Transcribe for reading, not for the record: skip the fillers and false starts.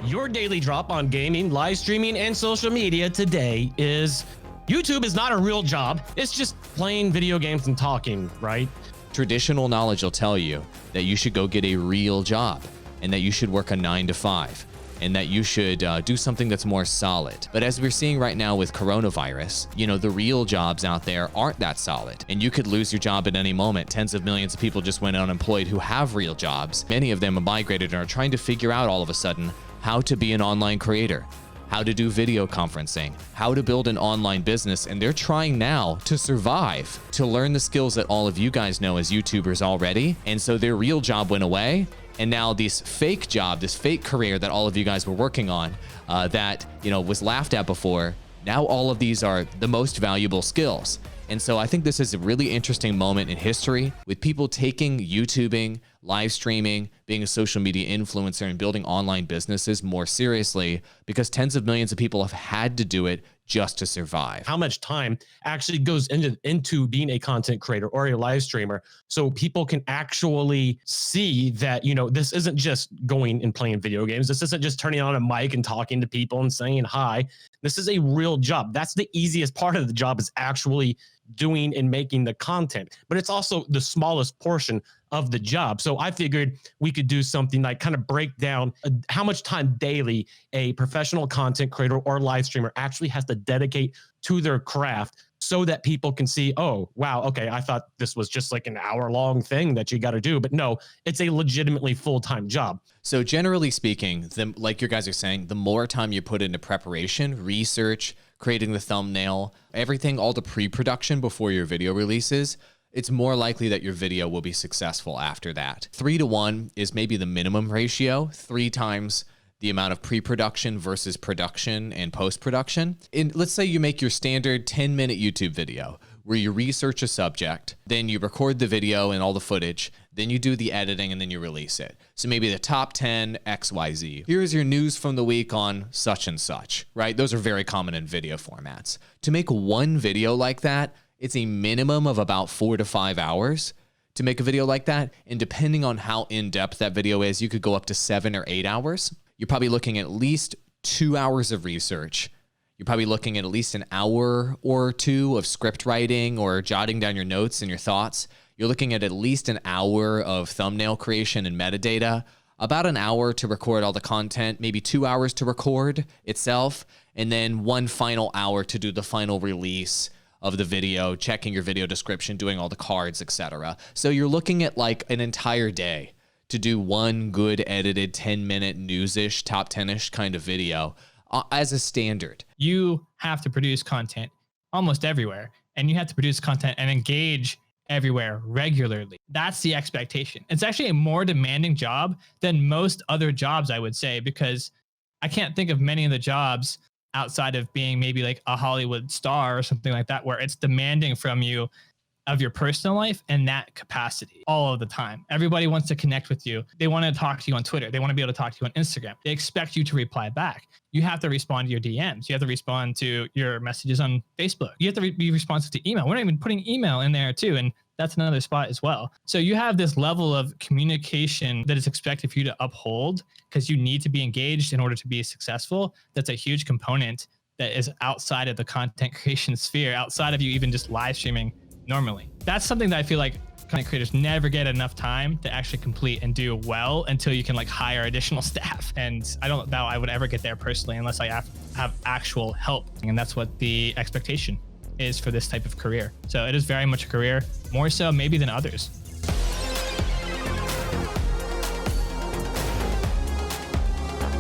Your daily drop on gaming, live streaming, and social media today is YouTube is not a real job. It's just playing video games and talking, right? Traditional knowledge will tell you that you should go get a real job and that you should work a 9 to 5 and that you should do something that's more solid. But as we're seeing right now with coronavirus, the real jobs out there aren't that solid and you could lose your job at any moment. Tens of millions of people just went unemployed who have real jobs. Many of them have migrated and are trying to figure out all of a sudden how to be an online creator, how to do video conferencing, how to build an online business. And they're trying now to survive, to learn the skills that all of you guys know as YouTubers already. And so their real job went away. And now this fake job, this fake career that all of you guys were working on that, was laughed at before. Now all of these are the most valuable skills. And so I think this is a really interesting moment in history with people taking YouTubing, live streaming, being a social media influencer, and building online businesses more seriously because tens of millions of people have had to do it just to survive. How much time actually goes into being a content creator or a live streamer so people can actually see that, this isn't just going and playing video games. This isn't just turning on a mic and talking to people and saying hi. This is a real job. That's the easiest part of the job, is actually doing and making the content, but it's also the smallest portion of the job. So I figured we could do something like kind of break down how much time daily a professional content creator or live streamer actually has to dedicate to their craft so that people can see, oh, wow, okay, I thought this was just like an hour-long thing that you got to do, but no, it's a legitimately full-time job. So generally speaking, like you guys are saying, the more time you put into preparation, research, creating the thumbnail, everything, all the pre-production before your video releases, it's more likely that your video will be successful after that. 3 to 1 is maybe the minimum ratio, 3 times the amount of pre-production versus production and post-production. And let's say you make your standard 10-minute YouTube video where you research a subject, then you record the video and all the footage, then you do the editing, and then you release it. So maybe the top 10 XYZ. Here's your news from the week on such and such, right? Those are very common in video formats. To make one video like that, it's a minimum of about 4 to 5 hours to make a video like that. And depending on how in-depth that video is, you could go up to 7 or 8 hours. You're probably looking at least 2 hours of research. You're probably looking at least an hour or two of script writing or jotting down your notes and your thoughts. You're looking at least an hour of thumbnail creation and metadata, about an hour to record all the content, maybe 2 hours to record itself, and then 1 final hour to do the final release of the video, checking your video description, doing all the cards, etc. So you're looking at like an entire day to do one good edited 10-minute news-ish, top 10-ish kind of video as a standard. You have to produce content almost everywhere, and you have to produce content and engage everywhere regularly. That's the expectation. It's actually a more demanding job than most other jobs, I would say, because I can't think of many of the jobs outside of being maybe like a Hollywood star or something like that, where it's demanding from you of your personal life in that capacity all of the time. Everybody wants to connect with you. They want to talk to you on Twitter. They want to be able to talk to you on Instagram. They expect you to reply back. You have to respond to your DMs. You have to respond to your messages on Facebook. You have to be responsive to email. We're not even putting email in there too. And that's another spot as well. So you have this level of communication that is expected for you to uphold because you need to be engaged in order to be successful. That's a huge component that is outside of the content creation sphere, outside of you even just live streaming normally. That's something that I feel like content creators never get enough time to actually complete and do well until you can like hire additional staff. And I don't know I would ever get there personally unless I have actual help. And that's what the expectation is for this type of career. So it is very much a career, more so maybe than others.